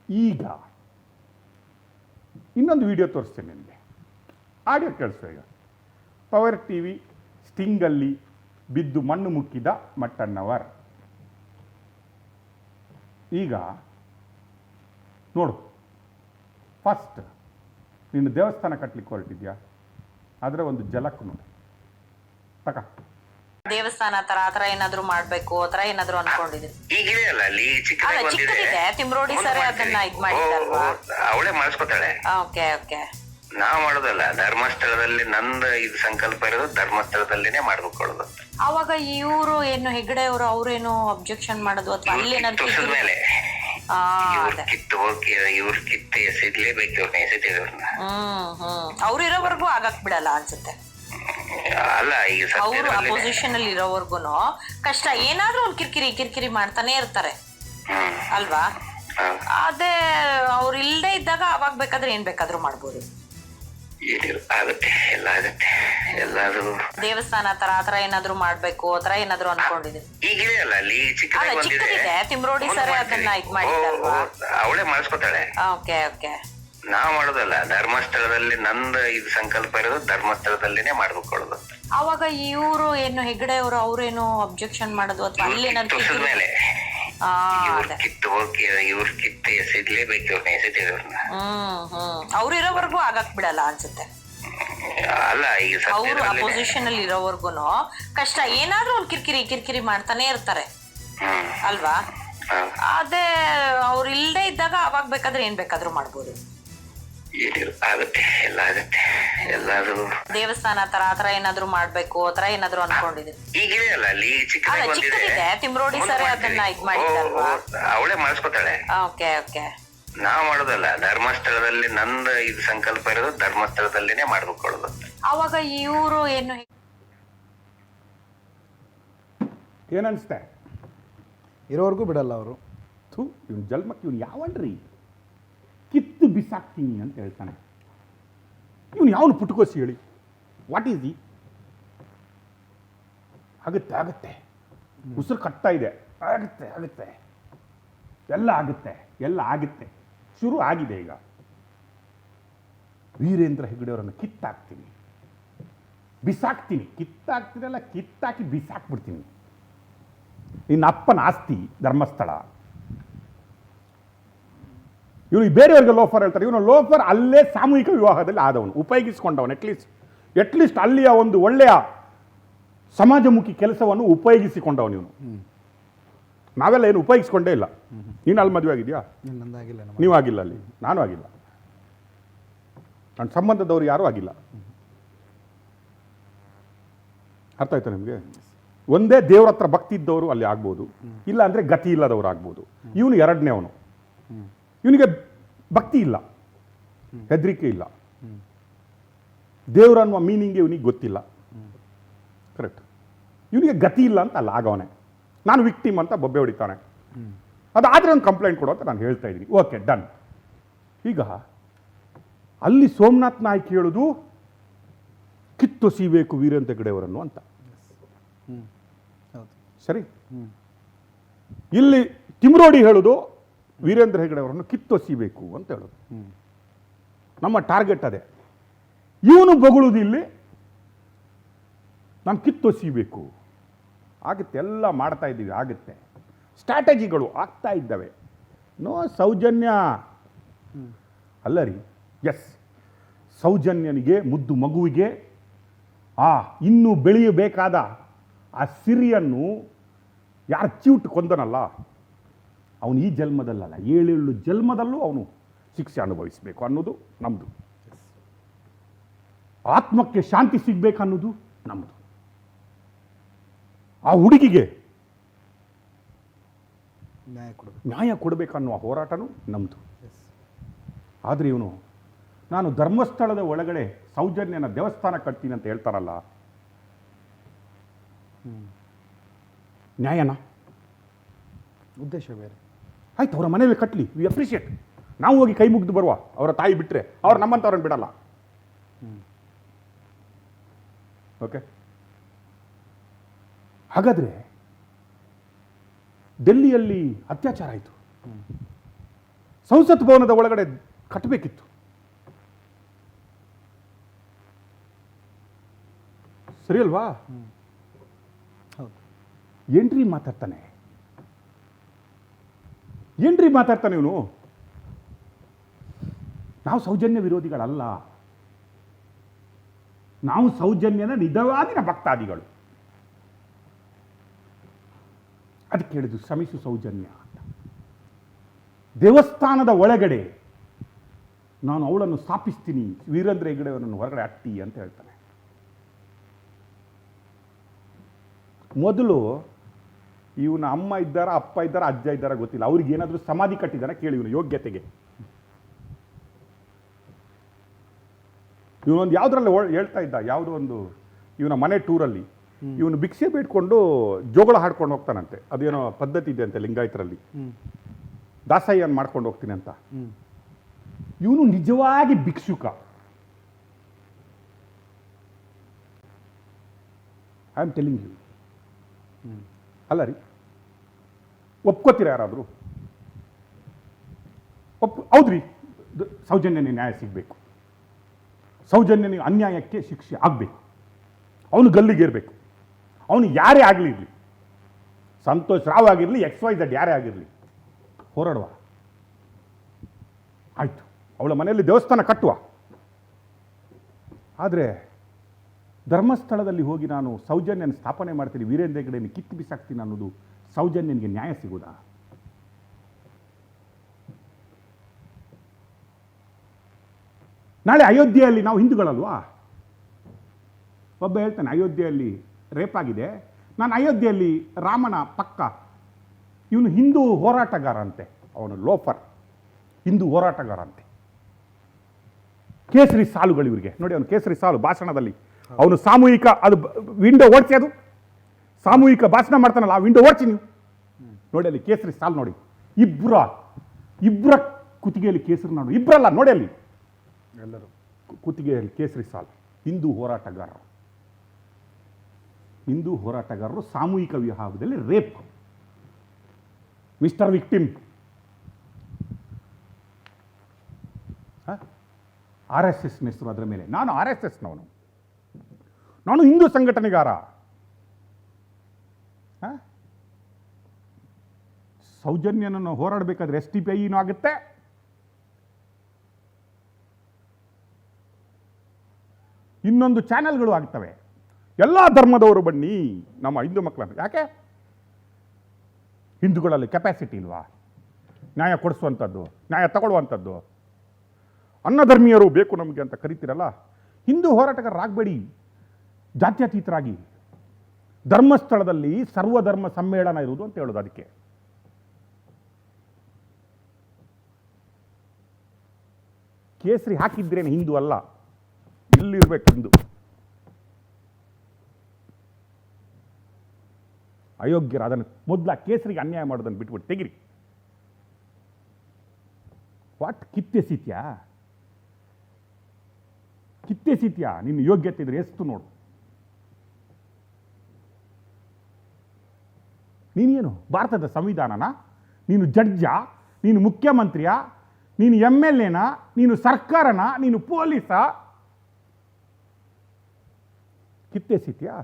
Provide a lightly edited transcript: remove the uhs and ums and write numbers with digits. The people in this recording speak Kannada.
ಈಗ ಇನ್ನೊಂದು ವಿಡಿಯೋ ತೋರಿಸ್ತೇನೆ ನಿಮಗೆ, ಆಡಿಯೋ ಕೇಳಿಸ್ತಾ. ಈಗ ಪವರ್ ಟಿ ವಿ ಸ್ಟಿಂಗಲ್ಲಿ ಬಿದ್ದು ಮಣ್ಣು ಮುಕ್ಕಿದ ಮಟ್ಟಣ್ಣವರ್. ಈಗ ನೋಡು, ಫಸ್ಟ್ ನೀನು ದೇವಸ್ಥಾನ ಕಟ್ಟಲಿಕ್ಕೆ ಹೊರಟಿದ್ಯಾ, ಅದರ ಒಂದು ಜಲಕ್ ನೋಡಿ. ತಕ ದೇವಸ್ಥಾನ ತರ ಆತರ ಏನಾದ್ರು ಮಾಡ್ಬೇಕು ಆತರ ಏನಾದ್ರು ಅನ್ಕೊಂಡಿದೀನಿ. ಈಗಿದೆಯಲ್ಲ ಅಲ್ಲಿ ಚಿಕ್ಕದಿದೆ ತಿಮ್ರೋಡಿ ಸರ್ ಅದನ್ನ ಇದ್ ಮಾಡಿದಾರಲ್ವಾ, ಅವಳೇ ಮಾಡಿಸ್ಕೊತಾಳೆ. Okay okay. ನಾವ್ ಮಾಡೋದಲ್ಲ, ಧರ್ಮಸ್ಥಳದಲ್ಲಿ ನಂದು ಇದು ಸಂಕಲ್ಪ ಇರೋದು ಧರ್ಮಸ್ಥಳದಲ್ಲಿನೇ ಮಾಡ್ಕೊಳ್ಳೋದು. ಅವಾಗ ಇವರು ಏನು ಹೆಗ್ಡೆ ಅವರು ಅವ್ರೇನು ಅಬ್ಜೆಕ್ಷನ್ ಮಾಡೋದು ಅಥವಾ ಅಲ್ಲಿ ಏನಾದ್ರು ಮೇಲೆ ಕಿತ್ತು ಹೋಗಿ ಇವ್ರ ಕಿತ್ತು ಎಸಿಡ್ಲೇಬೇಕು, ಇವ್ರನ್ನ ಎಸಿತಿದವ್ರನ್ನ. ಅವ್ರು ಇರೋವರೆಗೂ ಆಗಕ್ ಬಿಡಲ್ಲ ಅನ್ಸುತ್ತೆ. ಅಲ್ಲ, ಈಗ ಅವರು ಅಪೋಸಿಷನ್ ಅಲ್ಲಿ ಇರೋವರ್ಗುನು ಕಷ್ಟ, ಏನಾದ್ರೂ ಒಂದು ಕಿರಿಕಿರಿ ಮಾಡ್ತಾನೆ ಇರ್ತಾರೆ ಅಲ್ವಾ. ಅದೇ ಅವ್ರು ಇಲ್ಲದೆ ಇದ್ದಾಗ ಅವಾಗ ಬೇಕಾದ್ರೆ ಏನ್ ಬೇಕಾದ್ರೂ ಮಾಡ್ಬೋದು. ಆಗುತ್ತೆ, ಎಲ್ಲ ಆಗುತ್ತೆ, ಎಲ್ಲಾದ್ರೂ ದೇವಸ್ಥಾನ ತರ ಆತರ ಏನಾದ್ರು ಮಾಡ್ಬೇಕು ಆತರ ಏನಾದ್ರು ಅನ್ಕೊಂಡಿದೀನಿ. ಈಗಿದೆಯಲ್ಲ ಅಲ್ಲಿ ಚಿಕ್ಕದಿದೆ ತಿಮ್ರೋಡಿ ಸರ್ ಅದನ್ನ ಇದ್ ಮಾಡಿದಾರಲ್ವಾ, ಅವಳೇ ಮಾಡಿಸ್ಕೊತಾಳೆ. Okay okay. ನಾವ್ ಮಾಡೋದಲ್ಲ, ಧರ್ಮಸ್ಥಳದಲ್ಲಿ ನಂದು ಇದು ಸಂಕಲ್ಪ ಇರೋದು ಧರ್ಮಸ್ಥಳದಲ್ಲಿನೇ ಮಾಡ್ಕೊಳ್ಳೋದು. ಅವಾಗ ಇವರು ಏನು ಹೆಗ್ಡೆ ಅವರು ಅವ್ರೇನು ಅಬ್ಜೆಕ್ಷನ್ ಮಾಡೋದು ಅಥವಾ ಅಲ್ಲಿ ಏನಾದ್ರು ಮೇಲೆ ಕಿತ್ತು ಹೋಗಿ ಇವ್ರ ಕಿತ್ತು ಎಸಿಡ್ಲೇಬೇಕು, ಇವ್ರನ್ನ ಎಸಿತಿದವ್ರನ್ನ. ಅವ್ರು ಇರೋವರೆಗೂ ಆಗಕ್ ಬಿಡಲ್ಲ ಅನ್ಸುತ್ತೆ. ಅಲ್ಲ, ಈಗ ಅವರು ಅಪೋಸಿಷನ್ ಅಲ್ಲಿ ಇರೋವರ್ಗುನು ಕಷ್ಟ, ಏನಾದ್ರೂ ಒಂದು ಕಿರಿಕಿರಿ ಮಾಡ್ತಾನೆ ಇರ್ತಾರೆ ಅಲ್ವಾ. ಅದೇ ಅವ್ರು ಇಲ್ಲದೆ ಇದ್ದಾಗ ಅವಾಗ ಬೇಕಾದ್ರೆ ಏನ್ ಬೇಕಾದ್ರೂ ಮಾಡ್ಬೋದು. ಆಗುತ್ತೆ, ಎಲ್ಲ ಆಗುತ್ತೆ, ಎಲ್ಲಾದ್ರೂ ದೇವಸ್ಥಾನ ತರ ಆತರ ಏನಾದ್ರು ಮಾಡ್ಬೇಕು ಆತರ ಏನಾದ್ರು ಅನ್ಕೊಂಡಿದೀನಿ. ಈಗಿದೆಯಲ್ಲ ಅಲ್ಲಿ ಚಿಕ್ಕದಿದೆ ತಿಮ್ರೋಡಿ ಸರ್ ಅದನ್ನ ಇದ್ ಮಾಡಿದಾರಲ್ವಾ, ಅವಳೇ ಮಾಡಿಸ್ಕೊತಾಳೆ. Okay okay. ನಾವ್ ಮಾಡೋದಲ್ಲ, ಧರ್ಮಸ್ಥಳದಲ್ಲಿ ನಂದು ಇದು ಸಂಕಲ್ಪ ಇರೋದು ಧರ್ಮಸ್ಥಳದಲ್ಲಿನೇ ಮಾಡ್ಕೊಳ್ಳೋದು. ಅವಾಗ ಇವರು ಏನು ಏನನ್ಸ್ತೆ, ಇರೋವರೆಗೂ ಬಿಡಲ್ಲ ಅವರು. ಇವನ್ ಜನ್ಮಕ್ಕೆ ಇವನು ಯಾವನ್ರಿ ಕಿತ್ತು ಬಿಸಾಕ್ತೀನಿ ಅಂತ ಹೇಳ್ತಾನೆ. ಇವನು ಯಾವನು ಪುಟ್ಕೋಸಿ ಹೇಳಿ, ವಾಟ್ ಈಸ್ ಆಗುತ್ತೆ ಆಗುತ್ತೆ, ಉಸಿರು ಕಟ್ತಾ ಇದೆ, ಆಗುತ್ತೆ ಆಗುತ್ತೆ, ಎಲ್ಲ ಆಗುತ್ತೆ, ಶುರು ಆಗಿದೆ. ಈಗ ವೀರೇಂದ್ರ ಹೆಗ್ಡೆಯವರನ್ನು ಕಿತ್ತಾಕ್ತೀನಿ, ಬಿಸಾಕ್ತೀನಿ, ಕಿತ್ತಾಕ್ತೀನಲ್ಲ ಕಿತ್ತಾಕಿ ಬಿಸಾಕ್ಬಿಡ್ತೀನಿ. ನಿನ್ನ ಅಪ್ಪನ ಆಸ್ತಿ ಧರ್ಮಸ್ಥಳ. ಇವನು ಬೇರೆಯವ್ರಿಗೆ ಲೋಫರ್ ಹೇಳ್ತಾರೆ, ಇವನು ಲೋಫರ್ ಅಲ್ಲೇ ಸಾಮೂಹಿಕ ವಿವಾಹದಲ್ಲಿ ಆದವನು, ಉಪಯೋಗಿಸಿಕೊಂಡವನು. ಎಟ್ಲೀಸ್ಟ್ ಅಲ್ಲಿಯ ಒಂದು ಒಳ್ಳೆಯ ಸಮಾಜಮುಖಿ ಕೆಲಸವನ್ನು ಉಪಯೋಗಿಸಿಕೊಂಡವನು ಇವನು. ನಾವೆಲ್ಲ ಏನು ಉಪಯೋಗಿಸ್ಕೊಂಡೇ ಇಲ್ಲ. ನೀನು ಅಲ್ಲಿ ಮದುವೆ ಆಗಿದೆಯಾ? ನೀವು ಆಗಿಲ್ಲ, ಅಲ್ಲಿ ನಾನು ಆಗಿಲ್ಲ, ನನ್ನ ಸಂಬಂಧದವ್ರು ಯಾರೂ ಆಗಿಲ್ಲ. ಅರ್ಥ ಆಯ್ತಾ ನಿಮಗೆ? ಒಂದೇ ದೇವ್ರ ಹತ್ರ ಭಕ್ತಿ ಇದ್ದವರು ಅಲ್ಲಿ ಆಗ್ಬೋದು, ಇಲ್ಲ ಅಂದರೆ ಗತಿ ಇಲ್ಲದವ್ರು ಆಗ್ಬೋದು. ಇವನು ಎರಡನೇ ಅವನು. ಇವನಿಗೆ ಭಕ್ತಿ ಇಲ್ಲ, ಹೆದರಿಕೆ ಇಲ್ಲ, ದೇವ್ರ ಅನ್ನುವ ಮೀನಿಂಗ್ ಇವನಿಗೆ ಗೊತ್ತಿಲ್ಲ. ಕರೆಕ್ಟ್. ಇವನಿಗೆ ಗತಿ ಇಲ್ಲ ಅಂತ ಅಲ್ಲ ಆಗವನೆ, ನಾನು ವಿಕ್ಟಿಮ್ ಅಂತ ಬೊಬ್ಬೆ ಹೊಡಿತಾನೆ. ಅದಾದರೆ ಒಂದು ಕಂಪ್ಲೇಂಟ್ ಕೊಡು ಅಂತ ನಾನು ಹೇಳ್ತಾ ಇದ್ದೀನಿ. Okay, done. ಈಗ ಅಲ್ಲಿ ಸೋಮನಾಥ್ ನಾಯ್ಕ ಹೇಳೋದು ಕಿತ್ತೊಸಿಬೇಕು ವೀರೇಂದ್ರ ಹೆಗ್ಡೆಯವರನ್ನು ಅಂತ. ಸರಿ. ಇಲ್ಲಿ ತಿಮ್ರೋಡಿ ಹೇಳೋದು ವೀರೇಂದ್ರ ಹೆಗ್ಡೆಯವರನ್ನು ಕಿತ್ತೊಸಿಬೇಕು ಅಂತ ಹೇಳೋದು. ನಮ್ಮ ಟಾರ್ಗೆಟ್ ಅದೇ. ಇವನು ಬೊಗಳುದು ಇಲ್ಲಿ ನಾನು ಕಿತ್ತೊಸಿಬೇಕು. ಆಗುತ್ತೆ, ಎಲ್ಲ ಮಾಡ್ತಾ ಇದ್ದೀವಿ, ಆಗುತ್ತೆ, ಸ್ಟ್ರಾಟಜಿಗಳು ಆಗ್ತಾ ಇದ್ದಾವೆ. ನೋ ಸೌಜನ್ಯ ಅಲ್ಲ ರೀ. ಎಸ್, ಸೌಜನ್ಯನಿಗೆ, ಮುದ್ದು ಮಗುವಿಗೆ ಇನ್ನೂ ಬೆಳೆಯಬೇಕಾದ ಆ ಸಿರಿಯನ್ನು ಯಾರು ಚೀಟ್ ಕೊಂದನಲ್ಲ, ಅವನು ಈ ಜನ್ಮದಲ್ಲಲ್ಲ, 7 ಜನ್ಮದಲ್ಲೂ ಅವನು ಶಿಕ್ಷೆ ಅನುಭವಿಸಬೇಕು ಅನ್ನೋದು ನಮ್ಮದು. ಆತ್ಮಕ್ಕೆ ಶಾಂತಿ ಸಿಗಬೇಕನ್ನೋದು ನಮ್ಮದು. ಆ ಹುಡುಗಿಗೆ ನ್ಯಾಯ ಕೊಡಬೇಕನ್ನುವ ಹೋರಾಟನೂ ನಮ್ಮದು. ಆದರೆ ಇವನು ನಾನು ಧರ್ಮಸ್ಥಳದ ಒಳಗಡೆ ಸೌಜನ್ಯನ ದೇವಸ್ಥಾನ ಕಟ್ತೀನಿ ಅಂತ ಹೇಳ್ತಾರಲ್ಲ, ನ್ಯಾಯನ? ಉದ್ದೇಶ ಬೇರೆ. ಆಯ್ತು, ಅವರ ಮನೇಲಿ ಕಟ್ಟಲಿ, ವಿ ಅಪ್ರಿಷಿಯೇಟ್. ನಾವು ಹೋಗಿ ಕೈ ಮುಗಿದು ಬರುವ, ಅವರ ತಾಯಿ ಬಿಟ್ಟರೆ ಅವ್ರು ನಮ್ಮಂಥವ್ರನ್ನ ಬಿಡಲ್ಲ. ಓಕೆ. ಹಾಗಾದರೆ ಡೆಲ್ಲಿಯಲ್ಲಿ ಅತ್ಯಾಚಾರ ಆಯಿತು, ಸಂಸತ್ ಭವನದ ಒಳಗಡೆ ಕಟ್ಟಬೇಕಿತ್ತು. ಸರಿ ಅಲ್ವಾ? ಹೌದು. ಏನ್ರಿ ಮಾತಾಡ್ತಾನೆ ಇವನು. ನಾವು ಸೌಜನ್ಯ ವಿರೋಧಿಗಳಲ್ಲ, ನಾವು ಸೌಜನ್ಯನ ನಿಜವಾದಿನ ಭಕ್ತಾದಿಗಳು. ಅದಕ್ಕೆ ಹೇಳಿದ್ರು ಶ್ರಮಿಸು ಸೌಜನ್ಯ ಅಂತ. ದೇವಸ್ಥಾನದ ಒಳಗಡೆ ನಾನು ಅವಳನ್ನು ಸ್ಥಾಪಿಸ್ತೀನಿ, ವೀರೇಂದ್ರ ಹೆಗ್ಗಡೆಯವರನ್ನು ಹೊರಗಡೆ ಅಟ್ಟಿ ಅಂತ ಹೇಳ್ತಾನೆ. ಮೊದಲು ಇವನ ಅಮ್ಮ ಇದ್ದಾರ, ಅಪ್ಪ ಇದ್ದಾರ, ಅಜ್ಜ ಇದ್ದಾರ ಗೊತ್ತಿಲ್ಲ, ಅವ್ರಿಗೆ ಏನಾದರೂ ಸಮಾಧಿ ಕಟ್ಟಿದಾರ ಕೇಳಿ ಇವನು ಯೋಗ್ಯತೆಗೆ. ಇವನೊಂದು ಯಾವುದ್ರಲ್ಲಿ ಹೇಳ್ತಾ ಇದ್ದ, ಯಾವುದೋ ಒಂದು ಇವನ ಮನೆ ಟೂರಲ್ಲಿ ಇವನು ಭಿಕ್ಷೆ ಬೇಡ್ಕೊಂಡು ಜೋಗಳ ಹಾಡ್ಕೊಂಡು ಹೋಗ್ತಾನಂತೆ. ಅದೇನೋ ಪದ್ಧತಿ ಇದೆ ಅಂತೆ ಲಿಂಗಾಯತರಲ್ಲಿ, ದಾಸಯ್ಯನ್ ಮಾಡ್ಕೊಂಡು ಹೋಗ್ತೀನಿ ಅಂತ. ಇವನು ನಿಜವಾಗಿ ಭಿಕ್ಷುಕ. I am telling you. ಅಲ್ಲ ರೀ, ಒಪ್ಕೋತೀರ ಯಾರಾದರೂ? ಹೌದ್ರಿ, ಸೌಜನ್ಯನಿಗೆ ನ್ಯಾಯ ಸಿಗಬೇಕು, ಸೌಜನ್ಯನಿಗೆ ಅನ್ಯಾಯಕ್ಕೆ ಶಿಕ್ಷೆ ಆಗಬೇಕು, ಅವನು ಗಲ್ಲಿಗೇರಬೇಕು. ಅವನು ಯಾರೇ ಆಗಲಿರಲಿ, ಸಂತೋಷ್ ರಾವ್ ಆಗಿರಲಿ, XYZ ಯಾರೇ ಆಗಿರಲಿ, ಹೋರಾಡುವ. ಆಯಿತು, ಅವಳ ಮನೆಯಲ್ಲಿ ದೇವಸ್ಥಾನ ಕಟ್ಟುವ. ಆದರೆ ಧರ್ಮಸ್ಥಳದಲ್ಲಿ ಹೋಗಿ ನಾನು ಸೌಜನ್ಯನ ಸ್ಥಾಪನೆ ಮಾಡ್ತೀನಿ, ವೀರೇಂದ್ರ ಹೆಗ್ಗಡೆಯನ್ನು ಕಿತ್ತು ಬಿಸಾಕ್ತೀನಿ ಅನ್ನೋದು ಸೌಜನ್ಯನಿಗೆ ನ್ಯಾಯ ಸಿಗುವುದಾ? ನಾಳೆ ಅಯೋಧ್ಯೆಯಲ್ಲಿ ನಾವು ಹಿಂದೂಗಳಲ್ವಾ? ಒಬ್ಬ ಹೇಳ್ತಾನೆ ಅಯೋಧ್ಯೆಯಲ್ಲಿ ರೇಪ್ ಆಗಿದೆ, ನಾನು ಅಯೋಧ್ಯೆಯಲ್ಲಿ ರಾಮನ ಪಕ್ಕ. ಇವನು ಹಿಂದೂ ಹೋರಾಟಗಾರ ಅಂತೆ, ಅವನು ಲೋಫರ್, ಹಿಂದೂ ಹೋರಾಟಗಾರ ಅಂತೆ. ಕೇಸರಿ ಸಾಲುಗಳು ಇವರಿಗೆ ನೋಡಿ, ಅವನು ಕೇಸರಿ ಸಾಲು ಭಾಷಣದಲ್ಲಿ ಅವನು ಸಾಮೂಹಿಕ, ಅದು ವಿಂಡೋ ಓಡಿಸಿ, ಅದು ಸಾಮೂಹಿಕ ಭಾಷಣ ಮಾಡ್ತಾನಲ್ಲ, ಆ ವಿಂಡೋ ಓಡಿಸಿ ನೀವು ನೋಡಿ. ಅಲ್ಲಿ ಕೇಸರಿ ಸಾಲು ನೋಡಿ, ಇಬ್ಬರ ಕುತ್ತಿಗೆಯಲ್ಲಿ ಕೇಸರಿ ನಾಡು, ಇಬ್ಬರಲ್ಲ ನೋಡಿ, ಅಲ್ಲಿ ಎಲ್ಲರೂ ಕುತ್ತಿಗೆಯಲ್ಲಿ ಕೇಸರಿ ಸಾಲು. ಹಿಂದೂ ಹೋರಾಟಗಾರರು ಸಾಮೂಹಿಕ ವಿವಾಹದಲ್ಲಿ ರೇಪ್. Mister victim. RSS ಹೆಸರು ಅದರ ಮೇಲೆ. ನಾನು RSSನವನು, ನಾನು ಹಿಂದೂ ಸಂಘಟನೆಗಾರ. ಸೌಜನ್ಯನನ್ನು ಹೋರಾಡಬೇಕಾದ್ರೆ SDPI ಆಗುತ್ತೆ. ಇನ್ನೊಂದು ಚಾನೆಲ್ಗಳು ಆಗ್ತವೆ. ಎಲ್ಲ ಧರ್ಮದವರು ಬನ್ನಿ ನಮ್ಮ ಹಿಂದೂ ಮಕ್ಕಳನ್ನು. ಯಾಕೆ? ಹಿಂದೂಗಳಲ್ಲಿ ಕೆಪಾಸಿಟಿ ಇಲ್ವಾ ನ್ಯಾಯ ಕೊಡಿಸುವಂಥದ್ದು, ನ್ಯಾಯ ತಗೊಳ್ಳುವಂಥದ್ದು? ಅನ್ನಧರ್ಮೀಯರು ಬೇಕು ನಮಗೆ ಅಂತ ಕರಿತೀರಲ್ಲ, ಹಿಂದೂ ಹೋರಾಟಗಾರರಾಗಬೇಡಿ, ಜಾತ್ಯತೀತರಾಗಿ. ಧರ್ಮಸ್ಥಳದಲ್ಲಿ ಸರ್ವಧರ್ಮ ಸಮ್ಮೇಳನ ಇರುವುದು ಅಂತ ಹೇಳೋದು. ಅದಕ್ಕೆ ಕೇಸರಿ ಹಾಕಿದ್ರೇನು ಹಿಂದೂ ಅಲ್ಲ, ಇಲ್ಲಿರ್ಬೇಕು ಹಿಂದೂ. ಅಯೋಗ್ಯರ ಅದನ್ನು ಮೊದಲ ಕೇಸರಿಗೆ ಅನ್ಯಾಯ ಮಾಡೋದನ್ನು ಬಿಟ್ಬಿಟ್ಟು ತೆಗಿರಿ. ವಾಟ್ ಕಿತ್ತೆಸೀತ್ಯಾ ನಿನ್ನ ಯೋಗ್ಯತೆ ಇದ್ರೆ ಎಷ್ಟು ನೋಡು. ನೀನೇನು ಭಾರತದ ಸಂವಿಧಾನನ? ನೀನು ಜಡ್ಜಾ? ನೀನು ಮುಖ್ಯಮಂತ್ರಿಯ? ನೀನು MLAನ? ನೀನು ಸರ್ಕಾರನ? ನೀನು ಪೊಲೀಸ? ಕಿತ್ತೆಸೀತ್ಯಾ?